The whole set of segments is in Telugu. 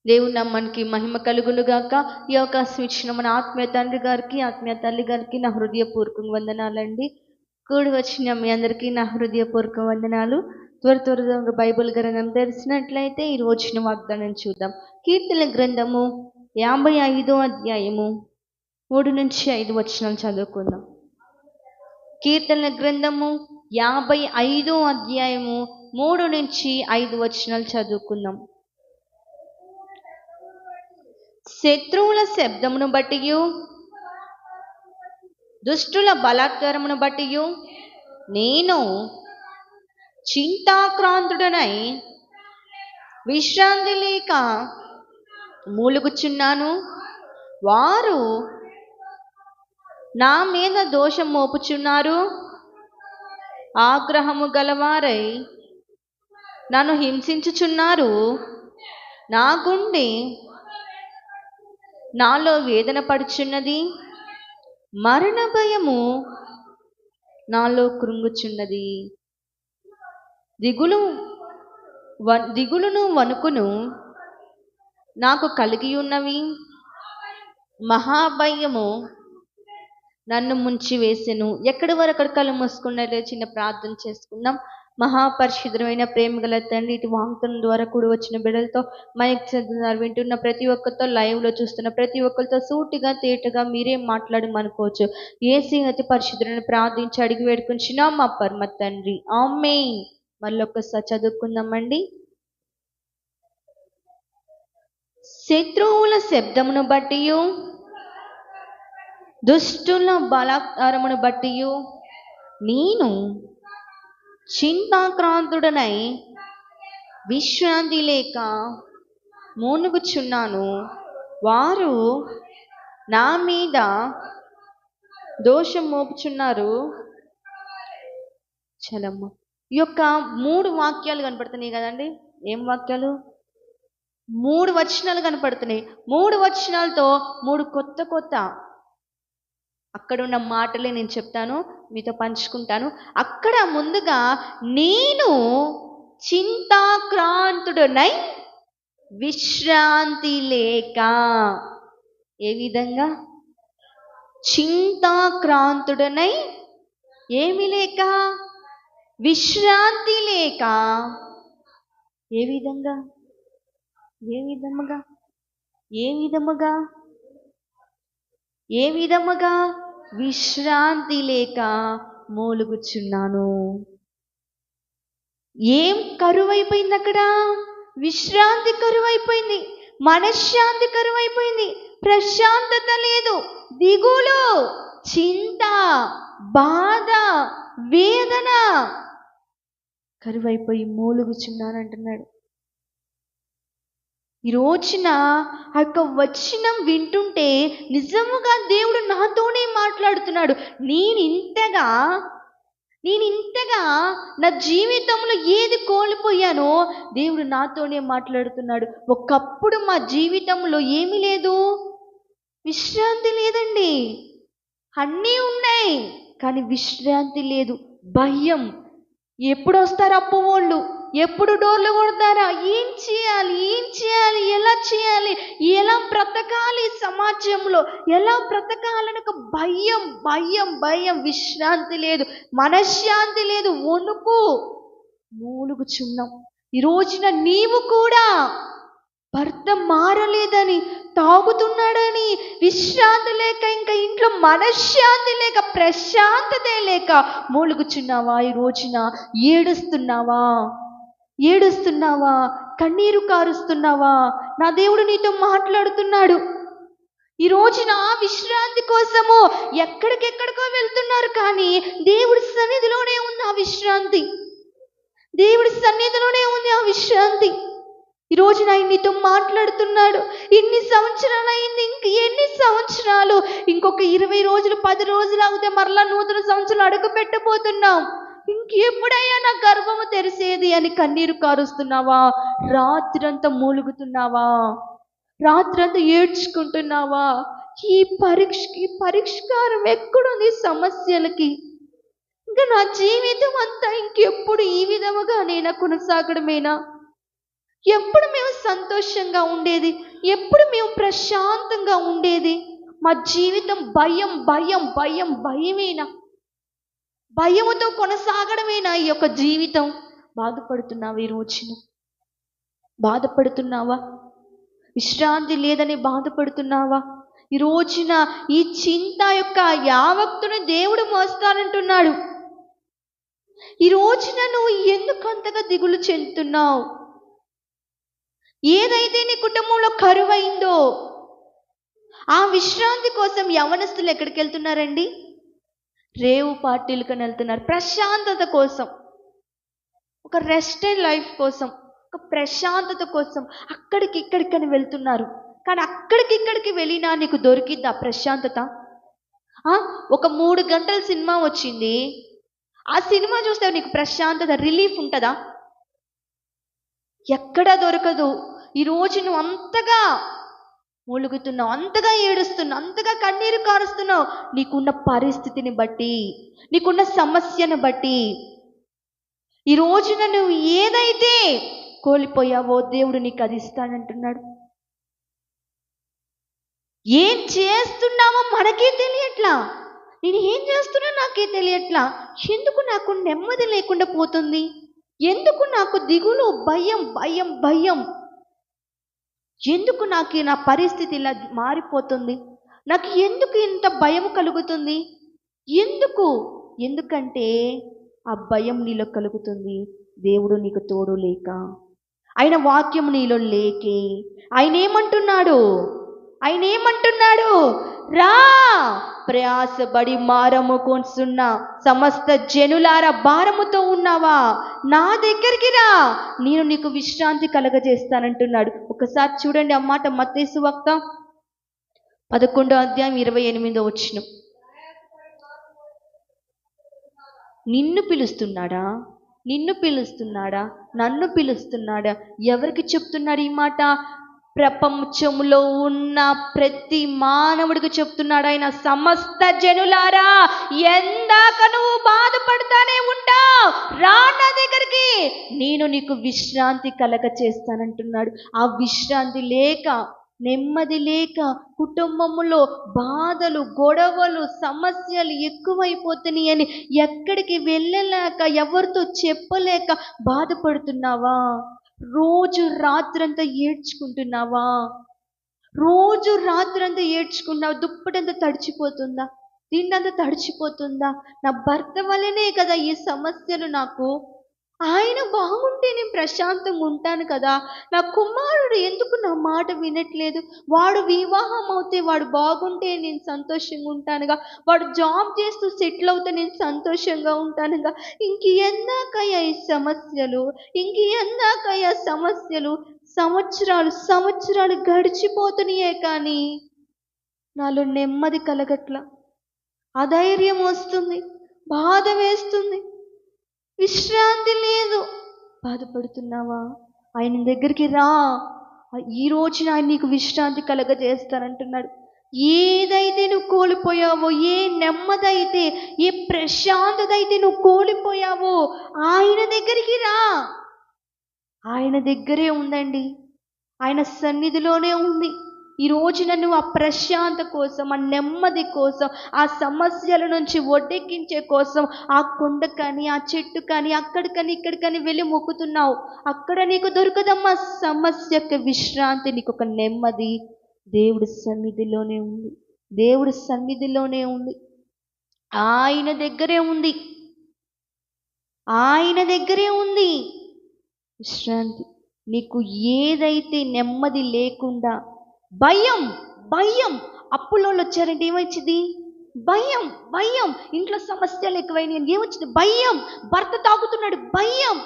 దేవుని నామానికి మహిమ కలుగును గాక. ఈ అవకాశం ఇచ్చిన మన ఆత్మీయ తండ్రి గారికి, ఆత్మీయ తల్లి గారికి నా హృదయపూర్వక వందనాలండి. కూడి వచ్చిన మీ అందరికీ నా హృదయపూర్వక వందనాలు. త్వరగా బైబిల్ గ్రంథం తెరిచినట్లయితే ఈ రోజున వాగ్దానం చూద్దాం. కీర్తన గ్రంథము 55వ అధ్యాయము 3-5 వచనాలు చదువుకుందాం. కీర్తన గ్రంథము 55వ అధ్యాయము 3-5 వచనాలు చదువుకుందాం. శత్రువుల శబ్దమును బట్టియు దుష్టుల బలాత్కారమును బట్టియు నేను చింతాక్రాంతుడనై విశ్రాంతి లేక మూలుగుచున్నాను. వారు నా మీద దోషం మోపుచున్నారు. ఆగ్రహము గలవారై నన్ను హింసించుచున్నారు. నా గుండె నాలో వేదన పడుచున్నది. మరణ భయము నాలో కృంగుచున్నది. దిగులును వణుకును నాకు కలిగి ఉన్నవి. మహాభయము నన్ను ముంచి వేసెను. ఎక్కడి వరకు అక్కడ కళ్ళు మూసుకున్నట్లే చిన్న ప్రార్థన చేసుకుందాం. మహాపరిశుద్ధమైన ప్రేమ గల తండ్రి, ఇటు వాంగ్తనం ద్వారా కూడి వచ్చిన బిడ్డలతో, మైక్ చదువుతున్నారు వింటున్న ప్రతి ఒక్కరితో, లైవ్లో చూస్తున్న ప్రతి ఒక్కరితో సూటిగా తేటగా మీరే మాట్లాడమనుకోవచ్చు. యేసు అతి పరిశుద్ధులను ప్రార్థించి అడిగి వేడుకుంటున్నాం మా పరమ తండ్రి, ఆమేన్. మళ్ళొక్కసారి చదువుకుందామండి. శత్రువుల శబ్దమును బట్టియు దుష్టుల బలాత్కారమును బట్టియు నేను చింతాక్రాంతుడనై విశ్రాంతి లేక మూలుగుచున్నాను. వారు నా మీద దోషం మోపుచున్నారు. చలమ్మ. ఈ యొక్క 3 వాక్యాలు కనపడుతున్నాయి కదండి. ఏం వాక్యాలు? 3 వచనాలు కనపడుతున్నాయి. 3 వచనాలతో 3 కొత్త అక్కడున్న మాటలే నేను చెప్తాను, మీతో పంచుకుంటాను. అక్కడ ముందుగా నేను చింతాక్రాంతుడనై విశ్రాంతి లేక. ఏ విధంగా? చింతాక్రాంతుడనై ఏమి లేక? విశ్రాంతి లేక. ఏ విధంగా? ఏ విధముగా? ఏ విధముగా? ఏ విధముగా? విశ్రాంతి లేక మూలుగుచున్నాను. ఏం కరువైపోయింది అక్కడ? విశ్రాంతి కరువైపోయింది, మనశ్శాంతి కరువైపోయింది, ప్రశాంతత లేదు, దిగులు, చింత, బాధ, వేదన కరువైపోయి మూలుగుచున్నానంటున్నాడు. ఈ రోజున ఆ యొక్క వచనం వింటుంటే నిజముగా దేవుడు నాతోనే మాట్లాడుతున్నాడు. నేను ఇంతగా నా జీవితంలో ఏది కోల్పోయానో దేవుడు నాతోనే మాట్లాడుతున్నాడు. ఒకప్పుడు మా జీవితంలో ఏమీ లేదు, విశ్రాంతి లేదండి. అన్నీ ఉన్నాయి కానీ విశ్రాంతి లేదు. భయం, ఎప్పుడు వస్తారు అప్పు వాళ్ళు, ఎప్పుడు డోర్లు కొడతారా, ఏం చేయాలి, ఎలా చేయాలి, ఎలా బ్రతకాలి, సమాజంలో ఎలా బ్రతకాలని ఒక భయం. విశ్రాంతి లేదు, మనశ్శాంతి లేదు, వణుకు, మూలుగుచున్నాం. ఈ రోజున నీవు కూడా భర్త మారలేదని, తాగుతున్నాడని, విశ్రాంతి లేక, ఇంకా ఇంట్లో మనశ్శాంతి లేక, ప్రశాంతతే లేక మూలుగుచున్నావా? ఈ రోజున ఏడుస్తున్నావా? కన్నీరు కారుస్తున్నావా? నా దేవుడు నీతో మాట్లాడుతున్నాడు. ఈ రోజున విశ్రాంతి కోసము ఎక్కడికెక్కడికో వెళ్తున్నారు కానీ దేవుడి సన్నిధిలోనే ఉంది ఆ విశ్రాంతి. దేవుడి సన్నిధిలోనే ఉంది ఆ విశ్రాంతి. ఈ రోజున ఆయన నీతో మాట్లాడుతున్నాడు. ఇన్ని సంవత్సరాలు అయింది, ఇంక ఎన్ని సంవత్సరాలు? ఇంకొక 20 రోజులు, 10 రోజులు అవుతే మరలా నూతన సంవత్సరాలు అడుగు పెట్టబోతున్నాం. ఇంకెప్పుడయ్యా నా గర్భము తెరిసేది అని కన్నీరు కారుస్తున్నావా? రాత్రంతా మూలుగుతున్నావా? రాత్రంతా ఏడ్చుకుంటున్నావా? ఈ పరిష్కారం ఎక్కడుంది సమస్యలకి? ఇంకా నా జీవితం అంతా ఇంకెప్పుడు ఈ విధముగా నేను కొనసాగడమేనా? ఎప్పుడు మేము సంతోషంగా ఉండేది? ఎప్పుడు మేము ప్రశాంతంగా ఉండేది? మా జీవితం భయం భయం భయం భయమేనా? భయముతో కొనసాగడమేనా ఈ యొక్క జీవితం? బాధపడుతున్నావా ఈ రోజున? బాధపడుతున్నావా? విశ్రాంతి లేదని బాధపడుతున్నావా? ఈ రోజున ఈ చింత యొక్క యావత్తును దేవుడు మోస్తానంటున్నాడు. ఈ రోజున నువ్వు ఎందుకు అంతగా దిగులు చెందుతున్నావు? ఏదైతే నీ కుటుంబంలో కరువైందో ఆ విశ్రాంతి కోసం యవనస్తులు ఎక్కడికి వెళ్తున్నారండి? రేవు పార్టీలకు వెళ్తున్నారు. ప్రశాంతత కోసం, ఒక రెస్ట్ అండ్ లైఫ్ కోసం, ఒక ప్రశాంతత కోసం అక్కడికి ఇక్కడికని వెళ్తున్నారు. కానీ అక్కడికి ఇక్కడికి వెళ్ళినా నీకు దొరికిద్దా ప్రశాంతత? ఒక 3 గంటల సినిమా వచ్చింది, ఆ సినిమా చూస్తే నీకు ప్రశాంతత, రిలీఫ్ ఉంటుందా? ఎక్కడా దొరకదు. ఈరోజు నువ్వు అంతగా మూలుగుతున్నావు, అంతగా ఏడుస్తున్నావు, అంతగా కన్నీరు కారుస్తున్నావు, నీకున్న పరిస్థితిని బట్టి, నీకున్న సమస్యను బట్టి. ఈ రోజున నువ్వు ఏదైతే కోల్పోయావో దేవుడు నీకు అది ఇస్తానంటున్నాడు. ఏం చేస్తున్నావో మనకే తెలియట్లా. నేను ఏం చేస్తున్నా నాకే తెలియట్లా. ఎందుకు నాకు నెమ్మది లేకుండా పోతుంది? ఎందుకు నాకు దిగులు, భయం భయం భయం? ఎందుకు నాకు నా పరిస్థితి ఇలా మారిపోతుంది? నాకు ఎందుకు ఇంత భయం కలుగుతుంది? ఎందుకంటే ఆ భయం నీలో కలుగుతుంది దేవుడు నీకు తోడు లేక, ఆయన వాక్యం నీలో లేకే. ఆయన ఏమంటున్నాడు? రా, ప్రయాసపడి భారము కొంచున్న సమస్త జనులార, భారముతో ఉన్నావా? నా దగ్గరికి రా, నేను నీకు విశ్రాంతి కలగజేస్తానంటున్నాడు. ఒకసారి చూడండి ఆ మాట, మత్తయి సువార్త 11వ అధ్యాయం 28వ వచనం. నిన్ను పిలుస్తున్నాడా? నన్ను పిలుస్తున్నాడా? ఎవరికి చెప్తున్నాడు ఈ మాట? ప్రపంచంలో ఉన్న ప్రతి మానవుడికి చెప్తున్నాడు ఆయన. సమస్త జనులారా, ఎందాక నువ్వు బాధపడతానే ఉంటావు? రా నా దగ్గరికి, నేను నీకు విశ్రాంతి కలగ చేస్తానంటున్నాడు. ఆ విశ్రాంతి లేక, నెమ్మది లేక, కుటుంబంలో బాధలు, గొడవలు, సమస్యలు ఎక్కువైపోతున్నాయని ఎక్కడికి వెళ్ళలేక, ఎవరితో చెప్పలేక బాధపడుతున్నావా? రోజు రాత్రంతా ఏడ్చుకుంటున్నావా? దుప్పటంతా తడిచిపోతుందా? తిండంతా తడిచిపోతుందా? నా భర్త వల్లనే కదా ఈ సమస్యలు నాకు. ఆయన బాగుంటే నేను ప్రశాంతంగా ఉంటాను కదా. నా కుమారుడు ఎందుకు నా మాట వినట్లేదు? వాడు వివాహం అవుతే వాడు బాగుంటే నేను సంతోషంగా ఉంటానుగా. వాడు జాబ్ చేస్తూ సెటిల్ అవుతే నేను సంతోషంగా ఉంటానుగా. ఇంకెందాకయ్యా ఈ సమస్యలు? సంవత్సరాలు గడిచిపోతున్నాయే కానీ నాలో నెమ్మది కలగట్లా. అధైర్యం వస్తుంది, బాధ వేస్తుంది, విశ్రాంతి లేదు. బాధపడుతున్నావా? ఆయన దగ్గరికి రా, ఈ రోజున ఆయన నీకు విశ్రాంతి కలగజేస్తానంటున్నాడు. ఏదైతే నువ్వు కోల్పోయావో, ఏ నెమ్మదైతే, ఏ ప్రశాంతత అయితే నువ్వు కోల్పోయావో, ఆయన దగ్గరికి రా. ఆయన దగ్గరే ఉందండి, ఆయన సన్నిధిలోనే ఉంది. ఈ రోజున నువ్వు ఆ ప్రశాంత కోసం, ఆ నెమ్మది కోసం, ఆ సమస్యల నుంచి ఒడ్డెక్కించే కోసం ఆ కొండ కానీ, ఆ చెట్టు కానీ, అక్కడికని ఇక్కడికని వెళ్ళి మొక్కుతున్నావు. అక్కడ నీకు దొరకదమ్మా సమస్యకు విశ్రాంతి, నీకు ఒక నెమ్మది దేవుడి సన్నిధిలోనే ఉంది. ఆయన దగ్గరే ఉంది విశ్రాంతి. నీకు ఏదైతే నెమ్మది లేకుండా, భయం అప్పులో వచ్చారంటే ఏమొచ్చింది? భయం. ఇంట్లో సమస్యలు ఎక్కువైనాయి, ఏమొచ్చింది? భయం. భర్త తాగుతున్నాడు, భయం.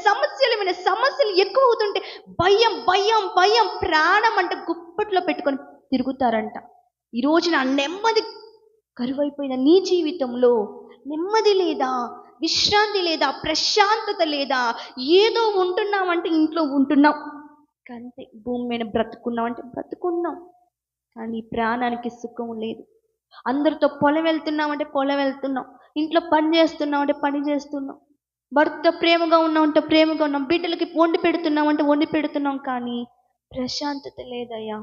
సమస్యలు ఎక్కువ అవుతుంటే భయం. ప్రాణం అంటే గుప్పట్లో పెట్టుకొని తిరుగుతారంట. ఈ రోజున నెమ్మది కరువైపోయిన నీ జీవితంలో నెమ్మది లేదా, విశ్రాంతి లేదా, ప్రశాంతత లేదా? ఏదో ఉంటున్నామంటే ఇంట్లో ఉంటున్నాం కంటే, భూమి మీద బ్రతుకున్నామంటే బ్రతుకున్నాం, కానీ ప్రాణానికి సుఖం లేదు. అందరితో పొలం వెళ్తున్నామంటే పొలం వెళ్తున్నాం, ఇంట్లో పని చేస్తున్నామంటే పని చేస్తున్నాం, భర్త ప్రేమగా ఉన్నామంటే ప్రేమగా ఉన్నాం, బిడ్డలకి వండి పెడుతున్నామంటే వండి పెడుతున్నాం, కానీ ప్రశాంతత లేదయ్యా.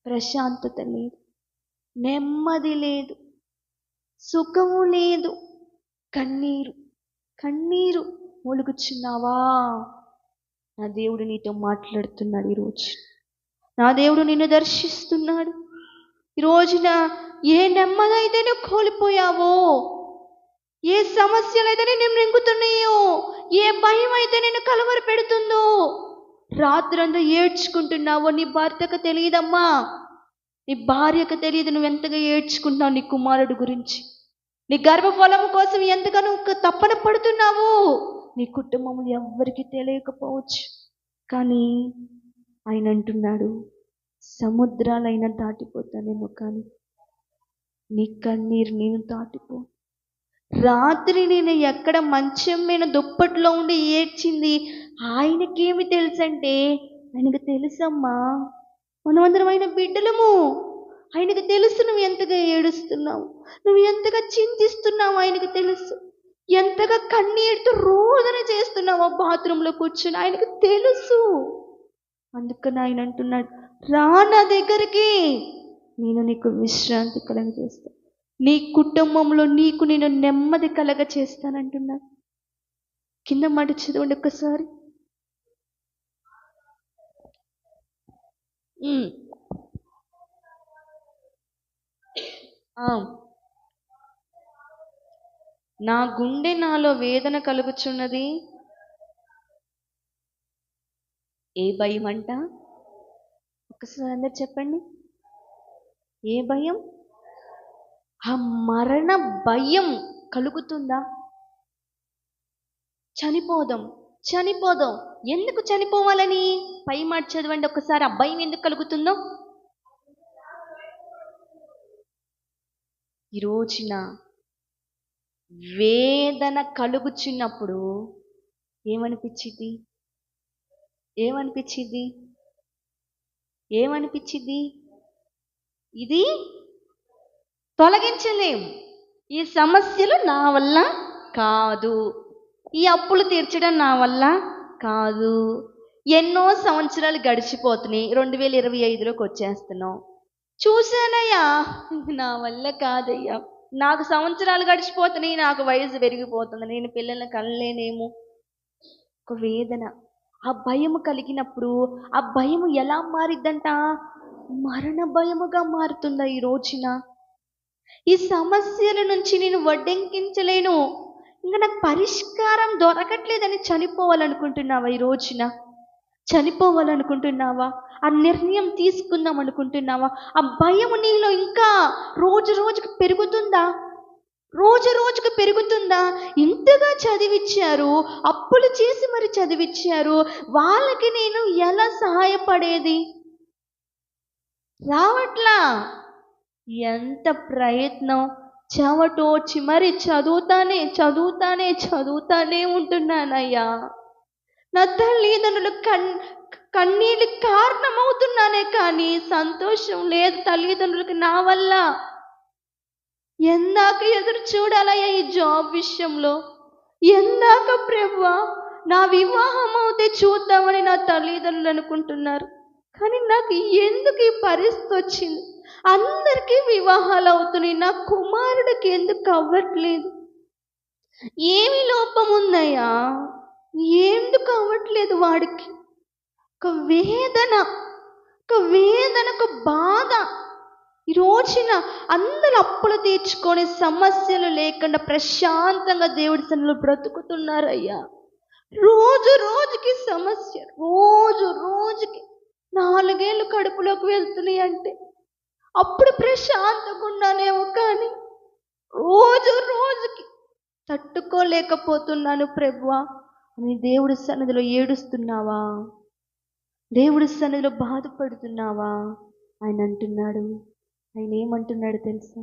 ప్రశాంతత లేదు, నెమ్మది లేదు, సుఖము లేదు. కన్నీరు కన్నీరు మూలుగుచున్నావా? నా దేవుడు నీతో మాట్లాడుతున్నాడు ఈరోజు. నా దేవుడు నిన్ను దర్శిస్తున్నాడు ఈ రోజున. ఏ నెమ్మది అయితే నువ్వు కోల్పోయావో, ఏ సమస్యలు అయితే నేను మింగుతున్నాయో, ఏ భయం అయితే నేను కలవర పెడుతుందో, రాత్రంతా ఏడ్చుకుంటున్నావో, నీ భర్తకు తెలియదమ్మా, నీ భార్యకు తెలియదు నువ్వు ఎంతగా ఏడ్చుకుంటున్నావు నీ కుమారుడు గురించి. నీ గర్భఫలము కోసం ఎంతగా నువ్వు తప్పన పడుతున్నావు. నీ కుటుంబం ఎవ్వరికి తెలియకపోవచ్చు, కానీ ఆయన అంటున్నాడు, సముద్రాలైనా దాటిపోతానేమో కానీ నీ కన్నీరు నేను దాటిపో. రాత్రి నేను ఎక్కడ మంచం మీద దుప్పట్లో ఉండి ఏడ్చింది ఆయనకేమి తెలుసంటే, ఆయనకు తెలుసమ్మా, మనమందరం ఆయన బిడ్డలము. ఆయనకు తెలుసు నువ్వు ఎంతగా ఏడుస్తున్నావు, నువ్వు ఎంతగా చింతిస్తున్నావు. ఆయనకు తెలుసు ఎంతగా కన్నీరుతో రోదన చేస్తున్నావు ఆ బాత్రూంలో కూర్చుని. ఆయనకు తెలుసు. అందుకని ఆయన అంటున్నాడు, రా నా దగ్గరికి, నేను నీకు విశ్రాంతి కలగ చేస్తాను, నీ కుటుంబంలో నీకు నేను నెమ్మది కలగ చేస్తానంటున్నాడు. కింద మాట చదవండి ఒక్కసారి. నా గుండె నాలో వేదన కలుగుచున్నది. ఏ భయం అంట? ఒకసారి అందరు చెప్పండి. ఏ భయం? ఆ మరణ భయం కలుగుతుందా? చనిపోదాం చనిపోదాం. ఎందుకు చనిపోవాలని? పై మాట చదవండి ఒకసారి. ఆ భయం ఎందుకు కలుగుతుందో ఈ రోజున వేదన కలుగుచున్నప్పుడు ఏమనిపించింది? ఏమనిపించింది? ఏమనిపించింది? ఇది తొలగించలేం, ఈ సమస్యలు నా వల్ల కాదు, ఈ అప్పులు తీర్చడం నా వల్ల కాదు. ఎన్నో సంవత్సరాలు గడిచిపోతున్నాయి, 2025లోకి వచ్చేస్తున్నాం. చూశానయ్యా, నా వల్ల కాదయ్యా, నాకు సంవత్సరాలు గడిచిపోతున్నాయి, నాకు వయసు పెరిగిపోతుంది, నేను పిల్లల్ని కనలేనేమో. ఒక వేదన, ఆ భయము కలిగినప్పుడు ఆ భయము ఎలా మారిద్దంట? మరణ భయముగా మారుతుందా ఈ రోజున? ఈ సమస్యల నుంచి నేను వడ్డెంకించలేను, ఇంకా నాకు పరిష్కారం దొరకట్లేదని చనిపోవాలనుకుంటున్నావా ఈ రోజున? చనిపోవాలనుకుంటున్నావా? ఆ నిర్ణయం తీసుకుందాం అనుకుంటున్నావా? ఆ భయం నీలో ఇంకా రోజు రోజుకు పెరుగుతుందా? రోజు రోజుకు పెరుగుతుందా? ఇంతగా చదివిచ్చారు, అప్పులు చేసి మరి చదివిచ్చారు, వాళ్ళకి నేను ఎలా సహాయపడేది? రావట్లా. ఎంత ప్రయత్నం, చెమటోడ్చి మరి చదువుతానే ఉంటున్నానయ్యా. నా తల్లిదండ్రులు కన్నీళ్ళు కారణమవుతున్నానే కానీ సంతోషం లేదు తల్లిదండ్రులకి నా వల్ల. ఎందాక ఎదురు చూడాలయ్యా ఈ జాబ్ విషయంలో? ఎందాక ప్రభువా నా వివాహం అవుతే చూద్దామని నా తల్లిదండ్రులు అనుకుంటున్నారు, కానీ నాకు ఎందుకు ఈ పరిస్థితి వచ్చింది? అందరికీ వివాహాలు అవుతున్నాయి, నా కుమారుడికి ఎందుకు అవ్వట్లేదు? ఏమి లోపం ఉందయ్యా? ఎందుకు అవ్వట్లేదు వాడికి? ఒక వేదన, ఒక బాధ. ఈ రోజున అందరు అప్పులు తీర్చుకొని సమస్యలు లేకుండా ప్రశాంతంగా దేవుడి సన్నిధిలో బ్రతుకుతున్నారయ్యా. రోజు రోజుకి సమస్య, రోజు రోజుకి 4 ఏళ్ళు కడుపులోకి వెళ్తున్నాయి అంటే అప్పుడు ప్రశాంతంగా ఉన్నానేమో, కానీ రోజు రోజుకి తట్టుకోలేకపోతున్నాను ప్రభువా అని దేవుడి సన్నిధిలో ఏడుస్తున్నావా? దేవుడి సన్నిధిలో బాధపడుతున్నావా? ఆయన అంటున్నాడు, ఆయన ఏమంటున్నాడు తెలుసా?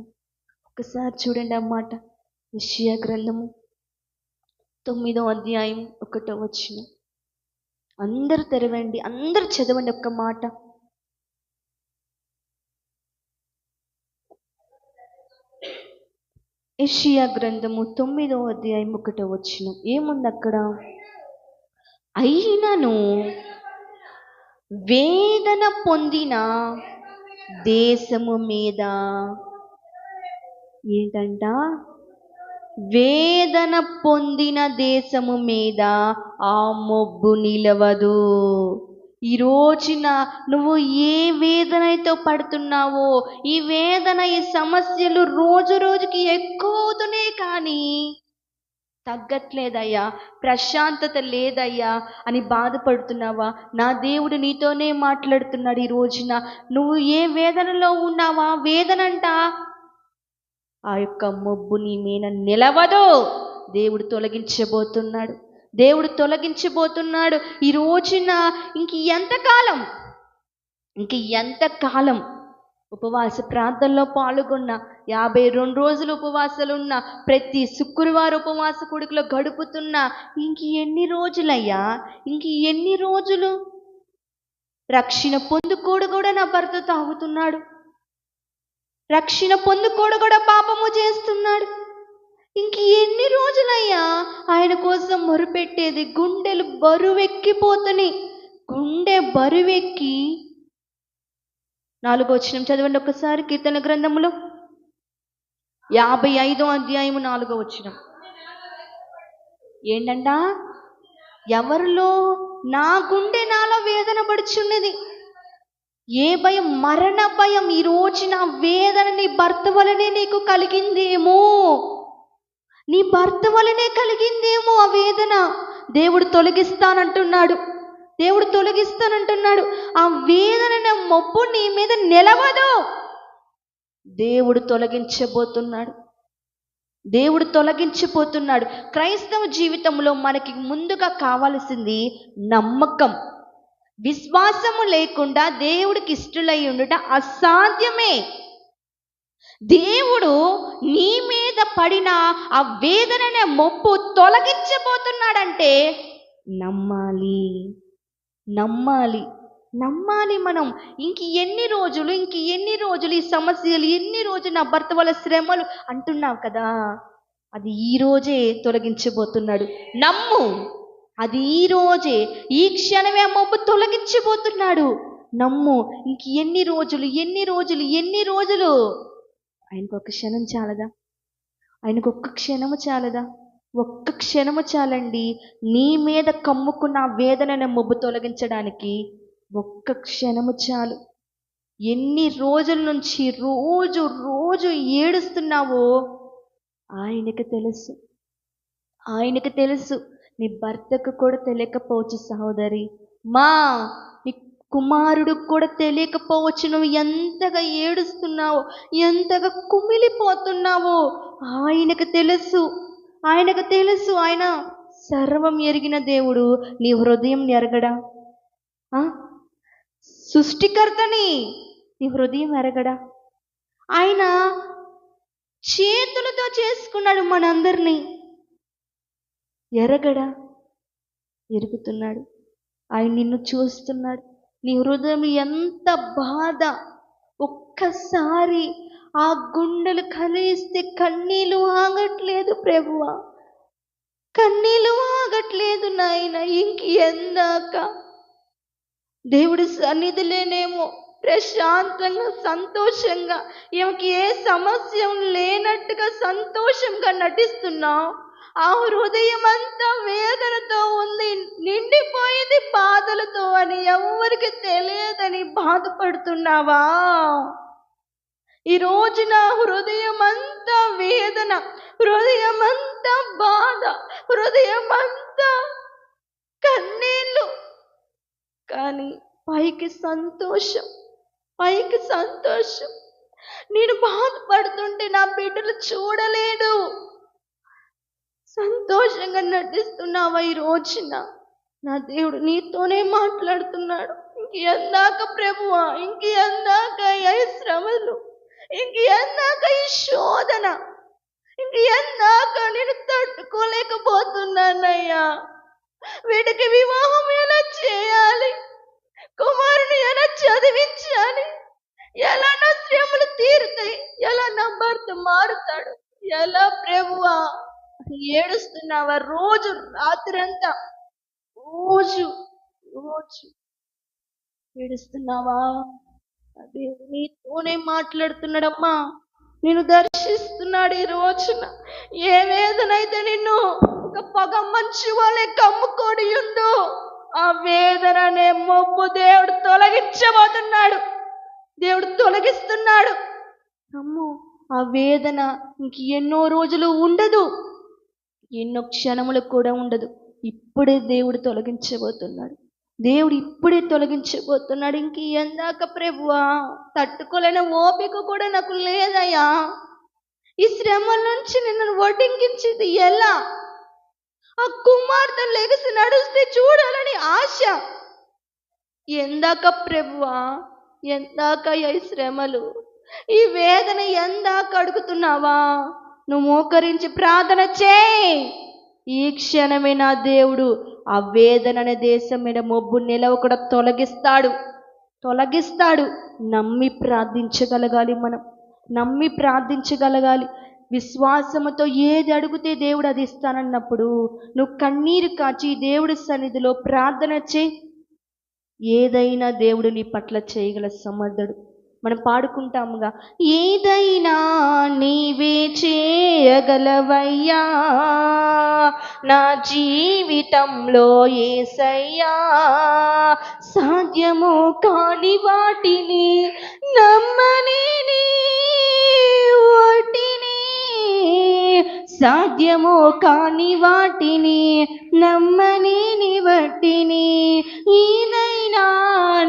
ఒకసారి చూడండి అన్నమాట. యెషయా గ్రంథము 9వ అధ్యాయం 1వ వచనం. అందరూ తెరవండి, అందరూ చదవండి ఒక్క మాట. యెషయా గ్రంథము 9వ అధ్యాయం 1వ వచనం ఏముంది అక్కడ? అయినను వేదన పొందిన దేశము మీద, ఏంటంట? వేదన పొందిన దేశము మీద ఆ మొబ్బు నిలవదు. ఈ రోజున నువ్వు ఏ వేదనతో పడుతున్నావో, ఈ వేదన, ఈ సమస్యలు రోజు రోజుకి ఎక్కువ అవుతూనే కానీ తగ్గట్లేదయ్యా, ప్రశాంతత లేదయ్యా అని బాధపడుతున్నావా? నా దేవుడు నీతోనే మాట్లాడుతున్నాడు ఈ రోజున. నువ్వు ఏ వేదనలో ఉన్నావా? వేదనంట ఆ యొక్క మొబ్బు నీ మీద నిలవదు. దేవుడు తొలగించబోతున్నాడు. దేవుడు తొలగించబోతున్నాడు ఈ రోజున. ఎంతకాలం ఉపవాస ప్రార్థనలో పాల్గొన్న, 52 రోజులు ఉపవాసాలున్న, ప్రతి శుక్రవారం ఉపవాస కూడికలో గడుపుతున్నా, ఎన్ని రోజులయ్యా? ఎన్ని రోజులు? రక్షణ పొందుకోడు కూడా నా భర్త తాగుతున్నాడు, రక్షణ పొందుకోడు కూడా పాపము చేస్తున్నాడు. ఎన్ని రోజులయ్యా ఆయన కోసం మొరుపెట్టేది? గుండెలు బరువెక్కిపోతున్నాయి. గుండె బరువెక్కి 4వ వచనం చదవండి ఒకసారి. కీర్తన గ్రంథములో 55వ అధ్యాయము 4వ వచనం ఏంటంట? ఎవరిలో? నా గుండె నాలో వేదన పడుచున్నది. ఏ భయం? మరణ భయం. ఈ రోజు నా వేదన నీ భర్త వలనే నీకు కలిగిందేమో, నీ భర్త వలనే కలిగిందేమో ఆ వేదన. దేవుడు తొలగిస్తానంటున్నాడు. దేవుడు తొలగిస్తానంటున్నాడు. ఆ వేదన మొబ్బు నీ మీద నిలవదు. దేవుడు తొలగించబోతున్నాడు. దేవుడు తొలగించబోతున్నాడు. క్రైస్తవ జీవితంలో మనకి ముందుగా కావాల్సింది నమ్మకం. విశ్వాసము లేకుండా దేవుడికి ఇష్టలై ఉండుట అసాధ్యమే. దేవుడు నీ మీద పడిన ఆ వేదననే మొబ్బు తొలగించబోతున్నాడంటే నమ్మాలి, నమ్మాలి, నమ్మాలి మనం. ఎన్ని రోజులు ఈ సమస్యలు, ఎన్ని రోజులు నా భర్త వల్ల శ్రమలు అంటున్నావు కదా, అది ఈ రోజే తొలగించబోతున్నాడు. నమ్ము, అది ఈ రోజే, ఈ క్షణమే ఆ మొబ్బు తొలగించబోతున్నాడు. నమ్ము. ఎన్ని రోజులు? ఆయనకు ఒక క్షణం చాలదా? ఆయనకు ఒక్క క్షణము చాలదా? ఒక్క క్షణము చాలండి. నీ మీద కమ్ముకున్న వేదనను మొబ్బు తొలగించడానికి ఒక్క క్షణము చాలు. ఎన్ని రోజుల నుంచి రోజు ఏడుస్తున్నావో ఆయనకు తెలుసు. ఆయనకు తెలుసు. నీ భర్తకు కూడా తెలియకపోవచ్చు సహోదరి. నీ కుమారుడు కూడా తెలియకపోవచ్చు నువ్వు ఎంతగా ఏడుస్తున్నావో, ఎంతగా కుమిలిపోతున్నావో. ఆయనకు తెలుసు. ఆయనకు తెలుసు. ఆయన సర్వం ఎరిగిన దేవుడు. నీ హృదయం ఎరగడా? సృష్టికర్తని నీ హృదయం ఎరగడా? ఆయన చేతులతో చేసుకున్నాడు మనందరినీ. ఎరగడా? ఎరుగుతున్నాడు. ఆయన నిన్ను చూస్తున్నాడు. నీ హృదయం ఎంత బాధ. ఒక్కసారి ఆ గుండెలు కలిస్తే కన్నీళ్ళు ఆగట్లేదు ప్రభువా, కన్నీళ్ళు ఆగట్లేదు నాయన. ఎందాక దేవుడి సన్నిధిలోనేమో ప్రశాంతంగా, సంతోషంగా, ఈమెకి ఏ సమస్య లేనట్టుగా సంతోషంగా నటిస్తున్నావు. ఆ హృదయం అంతా వేదనతో ఉంది, నిండిపోయింది బాధలతో అని ఎవరికి తెలియదని బాధపడుతున్నావా? ఈరోజు నా హృదయం అంతా వేదన, హృదయం అంతా బాధ, హృదయం అంతా కన్నీళ్ళు, కానీ పైకి సంతోషం, పైకి సంతోషం. నేను బాధపడుతుంటే నా బిడ్డలు చూడలేడు. సంతోషంగా నటిస్తున్నావా? ఈ రోజున నా దేవుడు నీతోనే మాట్లాడుతున్నాడు. ఎందాక ప్రభువా, ఎందాక ఈ శ్రమలు, ఎందాక ఈ శోధన, ఎందాక నేను తట్టుకోలేకపోతున్నానయ్యా. వీటికి వివాహం ఎలా చేయాలి? కుమారుని ఎలా చదివించాలి? ఎలా నా శ్రమలు తీరుతాయి? ఎలా నా భర్త మారుతాడు? ఎలా ఏడుస్తున్నావా? రోజు రాత్రంతా రోజు రోజు ఏడుస్తున్నావా? అదే నీతోనే మాట్లాడుతున్నాడమ్మా, నేను దర్శిస్తున్నాడు ఈ రోజున. ఏ వేదన అయితే నిన్ను ఒక పొగ మంచు వలె కమ్ముకొని ఉందో, ఆ వేదననే మొబ్బు దేవుడు తొలగించబోతున్నాడు. దేవుడు తొలగిస్తున్నాడు. అమ్మో, ఆ వేదన ఇంక ఎన్నో రోజులు ఉండదు, ఎన్నో క్షణములు కూడా ఉండదు. ఇప్పుడే దేవుడు తొలగించబోతున్నాడు. దేవుడు ఇప్పుడే తొలగించబోతున్నాడు. ఇంక ఎందాక ప్రభువా, తట్టుకోలేని ఓపిక కూడా నాకు లేదయ్యా. ఈ శ్రమల నుంచి నిన్ను వడ్డింగించేది ఎలా? ఆ కుమార్తె లెగిసి నడుస్తే చూడాలని ఆశ. ఎందాక ప్రభువా, ఎందాక ఈ శ్రమలు, ఈ వేదన ఎందాక అడుగుతున్నావా? నువ్వు మోకరించి ప్రార్థన చేయి. ఈ క్షణమే నా దేవుడు ఆ వేదన అనే దేశం మీద మొబ్బు నిలవకుండా తొలగిస్తాడు. నమ్మి ప్రార్థించగలగాలి. మనం నమ్మి ప్రార్థించగలగాలి. విశ్వాసముతో ఏది అడిగితే దేవుడు అది ఇస్తానన్నప్పుడు నువ్వు కన్నీరు కాచి దేవుడి సన్నిధిలో ప్రార్థన చేయి. ఏదైనా దేవుడు నీ పట్ల చేయగల సమర్థుడు. మనం పాడుకుంటాముగా, ఏదైనా నీవే చేయగలవయ్యా, నా జీవితంలో యేసయ్యా. సాధ్యము కాని వాటిని నమ్మని వాటిని, సాధ్యము కాని వాటిని నమ్మని వాటిని, ఏదైనా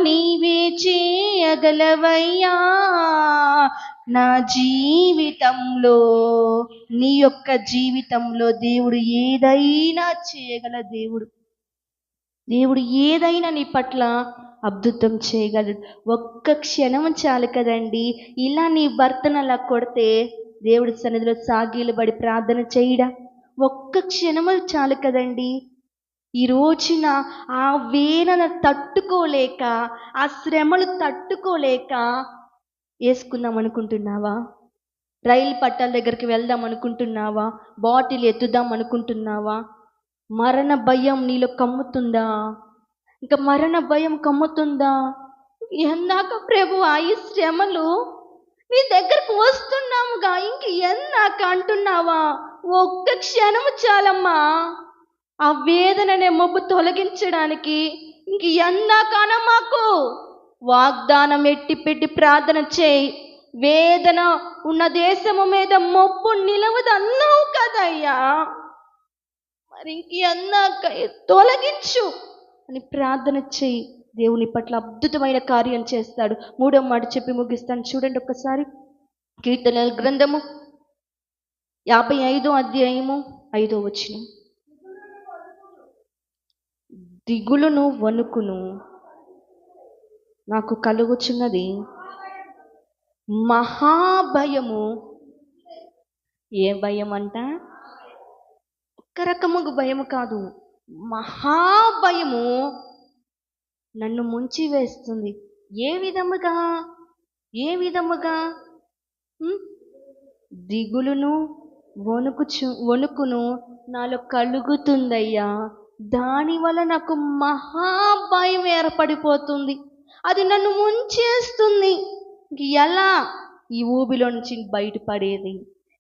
నీవే చేయగలవయ్యా, నా జీవితంలో, నీ యొక్క జీవితంలో దేవుడు ఏదైనా చేయగల దేవుడు. దేవుడు ఏదైనా నీ పట్ల అద్భుతం చేయగలడు. ఒక్క క్షణం చాలు కదండి. ఇలా నీ భర్తను అలా కొడితే దేవుడి సన్నిధిలో సాగిలబడి ప్రార్థన చేయడా? ఒక్క క్షణములు చాలు కదండి. ఈ రోజున ఆ వేదన తట్టుకోలేక, ఆ శ్రమలు తట్టుకోలేక వేసుకుందాం అనుకుంటున్నావా? రైలు పట్టాల దగ్గరికి వెళ్దాం అనుకుంటున్నావా? బాటిల్ ఎత్తుదాం అనుకుంటున్నావా? మరణ భయం నీలో కమ్ముతుందా? ఇంకా మరణ భయం కమ్ముతుందా? ఎందాక ప్రభు ఈ శ్రమలు నీ దగ్గరకు వస్తున్నాముగా, ఇంక ఎందాక అంటున్నావా? ఒక్క క్షణము చాలమ్మా ఆ వేదననే మొబ్బు తొలగించడానికి. ఇంక ఎందాకన మాకు వాగ్దానం ఎట్టి పెట్టి ప్రార్థన చేయి. వేదన ఉన్న దేశము మీద మొబ్బు నిలవదు అన్నావు కదయ్యా, మరి ఇంక ఎందాక తొలగించు అని ప్రార్థన చేయి. దేవుని పట్ల అద్భుతమైన కార్యం చేస్తాడు. 3వ మాట చెప్పి ముగిస్తాను, చూడండి ఒక్కసారి. కీర్తనల గ్రంథము 55వ అధ్యాయము 5వ వచనం. దిగులును వణుకును నాకు కలుగుచున్నది, మహాభయము. ఏ భయం అంట? ఒక్క రకముగా భయము కాదు, మహాభయము నన్ను ముంచి వేస్తుంది. ఏ విధముగా? దిగులును వణుకును నాలో కలుగుతుందయ్యా. దానివల్ల నాకు మహాభయం ఏర్పడిపోతుంది. అది నన్ను ముంచేస్తుంది. ఎలా ఈ ఊబిలో నుంచి బయటపడేది?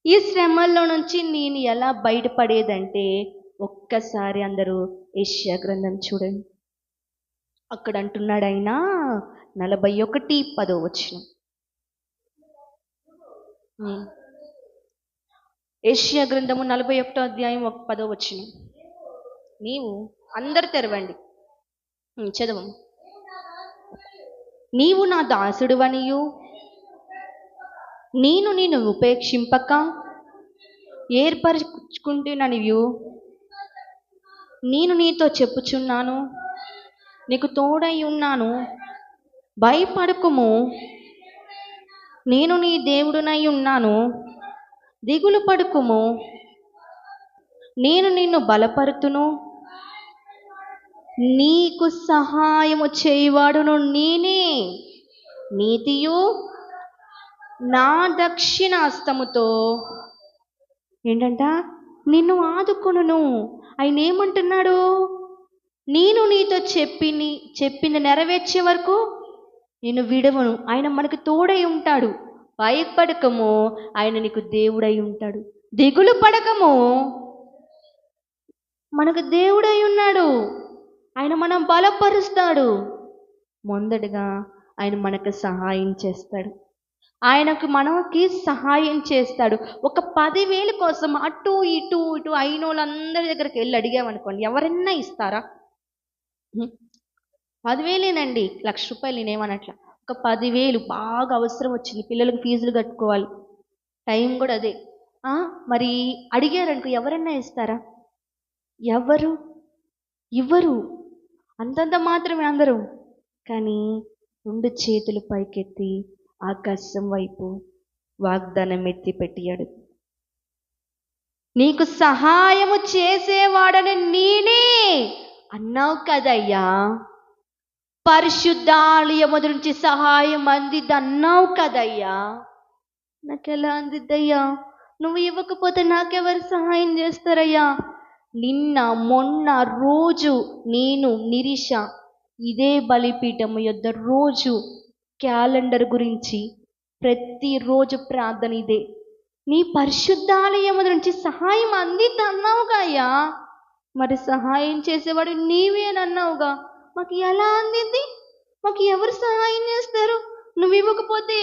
ఈ శ్రమల్లో నుంచి నేను ఎలా బయటపడేదంటే, ఒక్కసారి అందరూ యెషయా గ్రంథం చూడండి. అక్కడ అంటున్నాడు ఆయన 41:10 వచనం. యెషయా గ్రంథము 41వ అధ్యాయం 10వ వచనం. నీవు అందరు తెరవండి, చదవం. నీవు నా దాసుడువనియు నేను నిన్ను ఉపేక్షింపక ఏర్పరచుకుంటున్ననియు నేను నీతో చెప్పుచున్నాను. నీకు తోడై ఉన్నాను, భయపడకుము, నేను నీ దేవుడునై ఉన్నాను. దిగులు పడుకుము, నేను నిన్ను బలపరుతును, నీకు సహాయము చేయవాడును నేనే. నీతియు నా దక్షిణ హస్తముతో ఏంటంట నిన్ను ఆదుకొనును. ఆయన ఏమంటున్నాడు? నేను నీతో చెప్పింది నెరవేర్చే వరకు నేను విడవను. ఆయన మనకు తోడై ఉంటాడు. భయపడకము, ఆయన నీకు దేవుడై ఉంటాడు. దిగులు పడకము, మనకు దేవుడై ఉన్నాడు. ఆయన మనం బలపరుస్తాడు. మొదటగా ఆయన మనకు సహాయం చేస్తాడు. మనకి సహాయం చేస్తాడు. ఒక 10,000 కోసం అటు ఇటు అయిన వాళ్ళందరి దగ్గరికి వెళ్ళి అడిగామనుకోండి, ఎవరన్నా ఇస్తారా? 10,000 1,00,000 నేనేమనట్లా. ఒక 10,000 బాగా అవసరం వచ్చింది, పిల్లలకు ఫీజులు కట్టుకోవాలి, టైం కూడా అదే. మరి అడిగారనుకో, ఎవరన్నా ఇస్తారా? ఎవరు ఇవ్వరు. అంతంత మాత్రమే అందరూ. కానీ 2 చేతులు పైకెత్తి ఆకాశం వైపు వాగ్దానం ఎత్తి పెట్టాడు. నీకు సహాయము చేసేవాడని నేనే అన్నావు కదయ్యా. పరిశుద్ధాలయము నుంచి సహాయం అందిద్ది అన్నావు కదయ్యా. నాకెలా అందిద్దయ్యా? నువ్వు ఇవ్వకపోతే నాకెవరు సహాయం చేస్తారయ్యా? నిన్న మొన్న రోజు నేను నిరీష ఇదే బలిపీఠము యొద్ద రోజు క్యాలెండర్ గురించి ప్రతిరోజు ప్రార్థన ఇదే. నీ పరిశుద్ధాలయము నుంచి సహాయం అందిద్ది అన్నావుగా అయ్యా. మరి సహాయం చేసేవాడు నీవేనన్నావుగా. మాకు ఎలా అందింది? మాకు ఎవరు సహాయం చేస్తారు? నువ్వు ఇవ్వకపోతే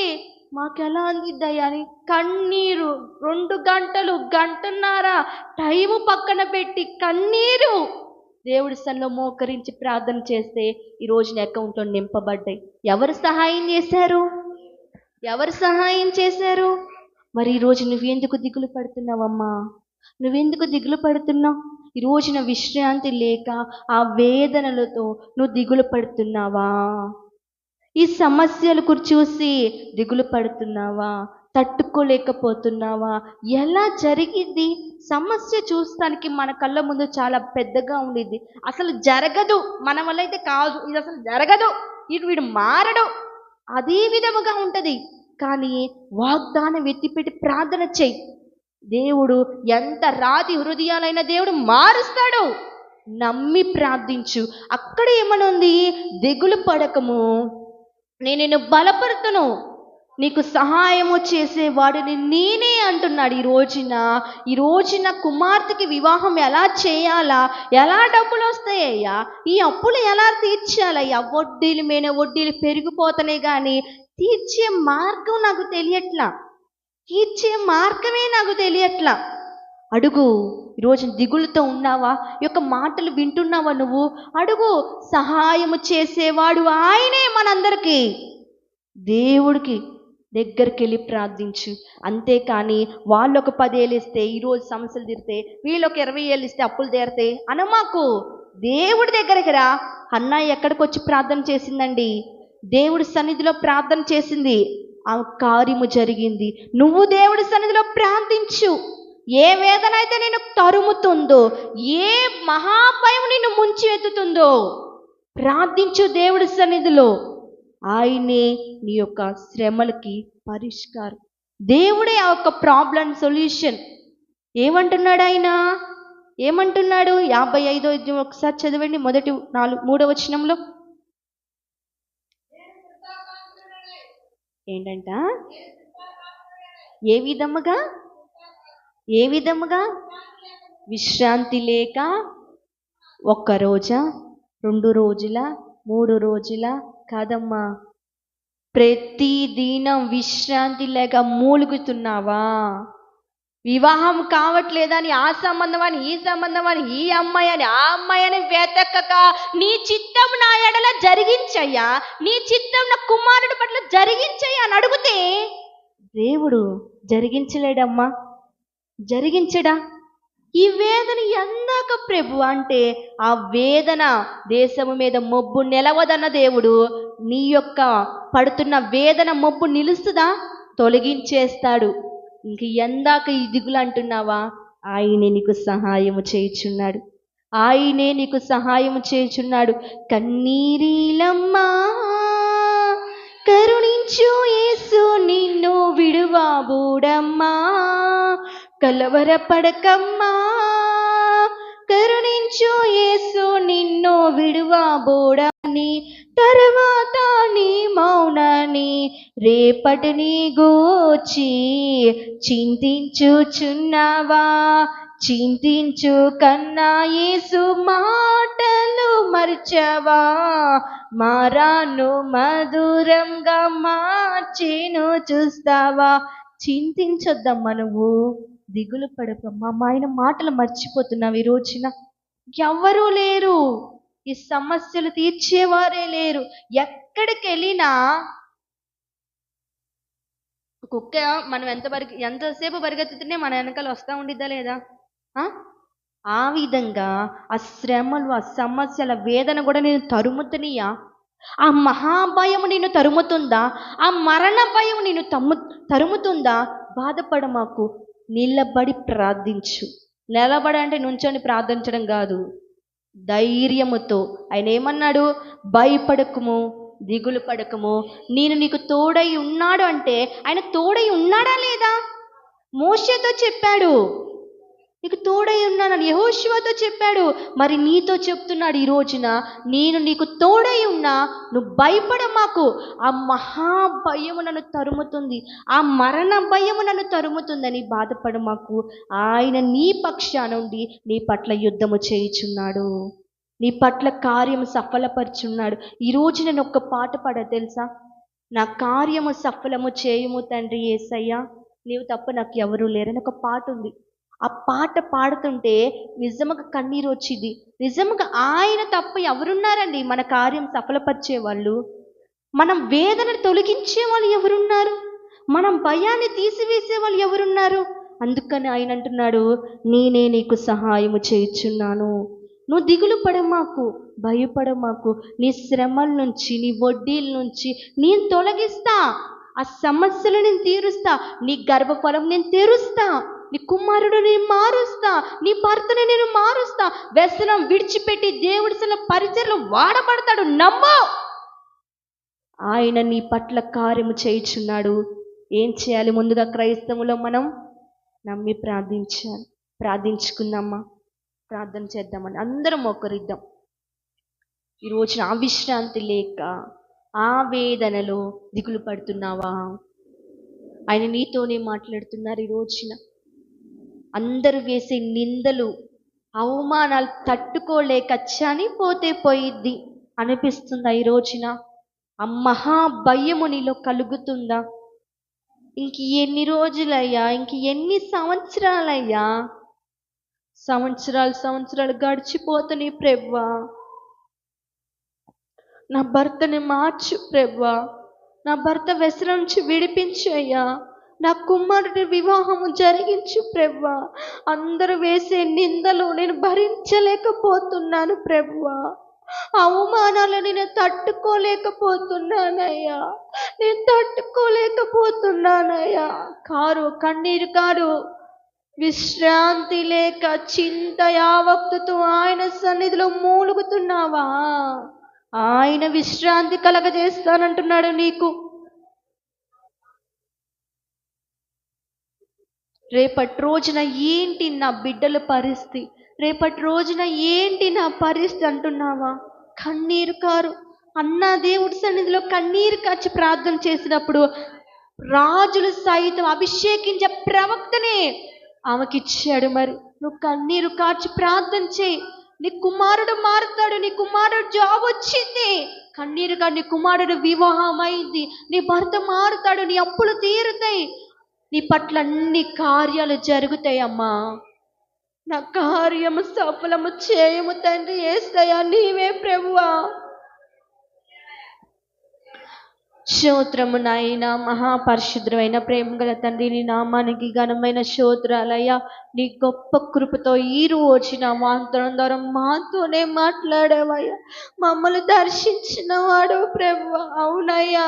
మాకు ఎలా అందిద్దయ్యా అని కన్నీరు. 2 గంటలు, 1.5 టైము పక్కన పెట్టి కన్నీరు దేవుడి సన్నిధిలో మోకరించి ప్రార్థన చేస్తే ఈరోజు నా అకౌంట్లో నింపబడ్డాయి. ఎవరు సహాయం చేశారు? ఎవరు సహాయం చేశారు? మరి ఈరోజు నువ్వెందుకు దిగులు పడుతున్నావమ్మా? నువ్వెందుకు దిగులు పడుతున్నావు? ఈరోజు నా విశ్రాంతి లేక ఆ వేదనలతో నువ్వు దిగులు పడుతున్నావా? ఈ సమస్యలు చూసి దిగులు పడుతున్నావా? తట్టుకోలేకపోతున్నావా? ఎలా జరిగింది? సమస్య చూస్తానికి మన కళ్ళ ముందు చాలా పెద్దగా ఉండిద్ది. అసలు జరగదు, మన వల్ల అయితే కాదు, ఇది అసలు జరగదు, వీడు మారడు, అదే విధముగా ఉంటుంది. కానీ వాగ్దానం ఎత్తిపెట్టి ప్రార్థన చెయ్యి. దేవుడు ఎంత రాతి హృదయాలైన దేవుడు మారుస్తాడు. నమ్మి ప్రార్థించు. అక్కడ ఏమనుంది? దిగులు పడకము, నేను నిన్ను బలపరుతును, నీకు సహాయము చేసేవాడిని నేనే అంటున్నాడు. ఈ రోజున కుమార్తెకి వివాహం ఎలా చేయాలా? ఎలా డబ్బులు వస్తాయ్యా? ఈ అప్పులు ఎలా తీర్చాలయ్యా? వడ్డీలు మీద వడ్డీలు పెరిగిపోతానే కానీ తీర్చే మార్గం నాకు తెలియట్లా. తీర్చే మార్గమే నాకు తెలియట్లా. అడుగు. ఈరోజు దిగులుతో ఉన్నావా? ఈ యొక్క మాటలు వింటున్నావా? నువ్వు అడుగు. సహాయము చేసేవాడు ఆయనే మనందరికీ. దేవుడికి దగ్గరికి వెళ్ళి ప్రార్థించు. అంతేకాని వాళ్ళు ఒక 10 ఏళ్ళు ఇస్తే ఈరోజు సమస్యలు తీరితే, వీళ్ళు ఒక 20 ఏళ్ళు ఇస్తే అప్పులు తీరితే అనమాకు. దేవుడి దగ్గరికి రా. హన్నా ఎక్కడికి వచ్చి ప్రార్థన చేసిందండి? దేవుడి సన్నిధిలో ప్రార్థన చేసింది, ఆ కార్యము జరిగింది. నువ్వు దేవుడి సన్నిధిలో ప్రార్థించు. ఏ వేదన అయితే నిన్ను తరుముతుందో, ఏ మహాభయం నిన్ను ముంచి ఎత్తుతుందో ప్రార్థించు దేవుడి సన్నిధిలో. ఆయనే నీ యొక్క శ్రమలకి పరిష్కారం. దేవుడే ఆ యొక్క ప్రాబ్లం సొల్యూషన్. ఏమంటున్నాడు ఆయన? ఏమంటున్నాడు? 55 ఒకసారి చదవండి, 3వ వచనంలో. ఏంటంట? ఏ విధముగా విశ్రాంతి లేక 1 రోజా, 2 రోజుల, 3 రోజుల కాదమ్మా, ప్రతి దినం విశ్రాంతి లేక మూలుగుతున్నావా? వివాహం కావట్లేదని ఆ సంబంధం అని, ఈ సంబంధం అని, ఈ అమ్మాయి అని, ఆ అమ్మాయి అని వెతకక నీ చిత్తం నా ఎడల జరిగించయ్యా, నీ చిత్తం నా కుమారుడి పట్ల జరిగించయ్యా అని అడిగితే దేవుడు జరిగించలేడమ్మా. జరిగించడా? ఈ వేదన ఎందాక ప్రభు అంటే ఆ వేదన దేశము మీద మొబ్బు నిలవదన్న దేవుడు నీ యొక్క పడుతున్న వేదన మొబ్బు నిలుస్తుందా? తొలగించేస్తాడు. ఇంక ఎందాక ఈ దిగులు అంటున్నావా? ఆయనే నీకు సహాయము చేయుచున్నాడు. ఆయనే నీకు సహాయము చేయుచున్నాడు. కన్నీరిలమ్మా కరుణించు యేసు నిన్ను విడువబోడమ్మా, కలవరపడకమ్మా, కరుణించు యేసు నిన్ను విడువబోడని, తర్వాత నీ మౌనాన్ని రేపటిని గూర్చి చింతించుచున్నావా? చింతించు కన్నా యేసు మాటలు మర్చవా? మారాను మధురంగా మార్చేను చూస్తావా? చింతించొద్దమ్మా, నువ్వు దిగులు పడకమ్మా. మా ఆయన మాటలు మర్చిపోతున్నావు. ఈ రోజున ఎవ్వరూ లేరు, ఈ సమస్యలు తీర్చేవారే లేరు. ఎక్కడికి వెళ్ళినా కుక్క మనం ఎంతసేపు పరిగెత్తుతుంటే మన వెనకాల వస్తూ ఉండిద్దా లేదా? ఆ విధంగా ఆ శ్రమలు, ఆ సమస్యల వేదన కూడా నేను తరుముతునియా? ఆ మహాభయము నిన్ను తరుముతుందా? ఆ మరణ భయం నిన్ను తరుముతుందా? బాధపడ మాకు, నిలబడి ప్రార్థించు. నిలబడి అంటే నుంచొని ప్రార్థించడం కాదు, ధైర్యముతో. ఆయన ఏమన్నాడు? భయపడకము, దిగులు పడకము, నేను నీకు తోడై ఉన్నాడు అంటే ఆయన తోడై ఉన్నాడా లేదా? మోషేతో చెప్పాడు నీకు తోడై ఉన్నానని, యెహోషువతో చెప్పాడు. మరి నీతో చెప్తున్నాడు ఈ రోజున, నేను నీకు తోడై ఉన్నా, నువ్వు భయపడ మాకు. ఆ మహాభయము నన్ను తరుముతుంది, ఆ మరణ భయము నన్ను తరుముతుందని బాధపడ మాకు. ఆయన నీ పక్షాన ఉండి నీ పట్ల యుద్ధము చేయుచున్నాడు, నీ పట్ల కార్యము సఫలపరుచున్నాడు. ఈరోజు నేను ఒక్క పాట పాడా తెలుసా? నా కార్యము సఫలము చేయుము తండ్రి యేసయ్యా, నీవు తప్ప నాకు ఎవరూ లేరని ఒక పాట ఉంది. ఆ పాట పాడుతుంటే నిజంగా కన్నీరు వచ్చింది. నిజంగా ఆయన తప్ప ఎవరున్నారండి మన కార్యం సఫలపరిచే వాళ్ళు? మనం వేదన తొలగించే వాళ్ళు ఎవరున్నారు? మనం భయాన్ని తీసివేసే వాళ్ళు ఎవరున్నారు? అందుకని ఆయన అంటున్నాడు, నేనే నీకు సహాయము చేయుచున్నాను. నువ్వు దిగులు పడమాకు, భయపడమాకు. నీ శ్రమల నుంచి, నీ వడ్డీల నుంచి నేను తొలగిస్తా. ఆ సమస్యలు నేను తీరుస్తా. నీ గర్భఫలం నేను తెరుస్తా. నీ కుమారుడు నేను మారుస్తా. నీ భర్తను నేను మారుస్తా. వ్యసనం విడిచిపెట్టి దేవుడి పరిచర్లో వాడబడతాడు. నమ్మో, ఆయన నీ పట్ల కార్యము చేయుచున్నాడు. ఏం చేయాలి? ముందుగా క్రైస్తవులో మనం నమ్మి ప్రార్థించాలి. ప్రార్థించుకుందామా? ప్రార్థన చేద్దామని అందరం మోకరిద్దాం. ఈరోజు ఆ విశ్రాంతి లేక, ఆ వేదనలో దిగులు పడుతున్నావా? ఆయన నీతోనే మాట్లాడుతున్నారు. ఈ రోజున అందరూ వేసే నిందలు, అవమానాలు తట్టుకోలేక చనిపోతే పోయిద్ది అనిపిస్తుందా? ఈ రోజున ఆ మహాభయము నీలో కలుగుతుందా? ఇంక ఎన్ని రోజులయ్యా, ఇంక ఎన్ని సంవత్సరాలయ్యా? సంవత్సరాలు గడిచిపోతున్నాయి ప్రభువా. నా భర్తని మార్చు ప్రభువా. నా భర్త వ్యసనం నుంచి విడిపించు అయ్యా. నా కుమారుడి వివాహము జరిగించు ప్రభువా. అందరూ వేసే నిందలు నేను భరించలేకపోతున్నాను ప్రభువా. అవమానాలు నేను తట్టుకోలేకపోతున్నానయ్యా. నేను తట్టుకోలేకపోతున్నానయ్యా. కన్నీరు కారు, విశ్రాంతి లేక చింత యావత్తుతో ఆయన సన్నిధిలో మూలుగుతున్నావా? ఆయన విశ్రాంతి కలగజేస్తానంటున్నాడు నీకు. రేపటి రోజున ఏంటి నా బిడ్డల పరిస్థితి, రేపటి రోజున ఏంటి నా పరిస్థితి అంటున్నావా? కన్నీరు కారు. అన్న దేవుడి సన్నిధిలో కన్నీరు కాచి ప్రార్థన చేసినప్పుడు రాజులు సైతం అభిషేకించే ప్రవక్తనే ఆమెకిచ్చాడు. మరి నువ్వు కన్నీరు కాచి ప్రార్థన చేయి. నీ కుమారుడు మారుతాడు. నీ కుమారుడు జాబ్ వచ్చింది, కన్నీరుగా నీ కుమారుడు వివాహం అయింది. నీ భర్త మారుతాడు. నీ అప్పులు తీరుతాయి. నీ పట్ల అన్ని కార్యాలు జరుగుతాయమ్మా. నా కార్యము సఫలము చేయము తండ్రి యేసయ్యా, నీవే ప్రభువా. స్తోత్రము నాయనా. మహాపరిశుద్ధమైన ప్రేమ గల తండ్రి, నీ నామానికి ఘనమైన స్తోత్రాలయ్యా. నీ గొప్ప కృపతో ఈ రోజున వాగ్దానం ద్వారా మాతోనే మాట్లాడావయ్యా. మమ్మల్ని దర్శించిన వాడు ప్రభువా. అవునయ్యా,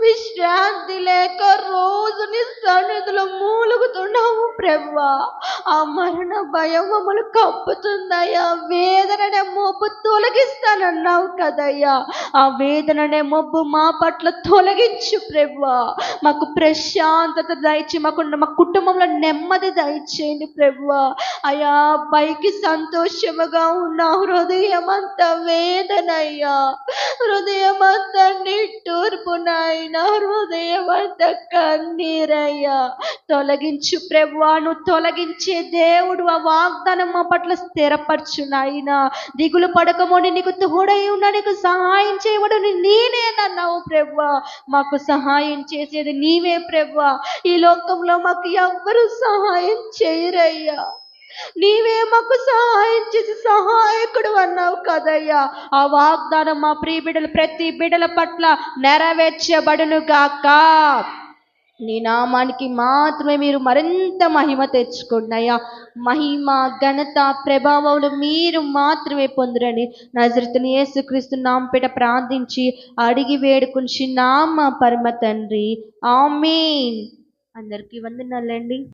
విశ్రాంతి లేక రోజు నీ సన్నిధిలో మూలుగుతున్నాము ప్రభువా. ఆ మరణ భయం మమ్మల్ని కప్పుతుందయ్యా. వేదననే మోపు తొలగిస్తానన్నావు కదయ్యా. ఆ వేదననే మోపు మా పట్ల తొలగించు ప్రభువా. మాకు ప్రశాంతత దయచి మా కుటుంబంలో నెమ్మది దయచేయండి ప్రభువా. అయ్యా, పైకి సంతోషముగా ఉన్న హృదయం అంతా వేదనయ్యా, హృదయం అంతా నిట్టూర్పు నాయనా, హృదయం అంతా కన్నీరయ్యా. తొలగించు ప్రభువా. నువ్వు తొలగించే దేవుడు. ఆ వాగ్దానం మా పట్ల స్థిరపరచు నాయనా. దిగులు పడకమోని నీకు తోడై ఉన్నా, నీకు సహాయం చేయబడు నేనేనన్నావు ప్రభువా. మాకు సహాయం చేసేది నీవే ప్రభువా. ఈ లోకంలో మాకు ఎవ్వరూ సహాయం చేయరయ్యా. నీవే మాకు సహాయం చేసి సహాయకుడు అన్నావు కదయ్యా. ఆ వాగ్దానం మా ప్రియ బిడ్డలు ప్రతి బిడ్డల పట్ల నెరవేర్చబడును గాక. నీ నామానికి మాత్రమే మీరు మరింత మహిమ తెచ్చుకోండి అయ్యా. మహిమ, ఘనత, ప్రభావములు మీరు మాత్రమే పొందురని నజరేతుని యేసుక్రీస్తు నామముపేట ప్రార్థించి అడిగి వేడుకొంచున్నాము పరమ తండ్రి. ఆమేన్. అందరికీ వందనాలండి.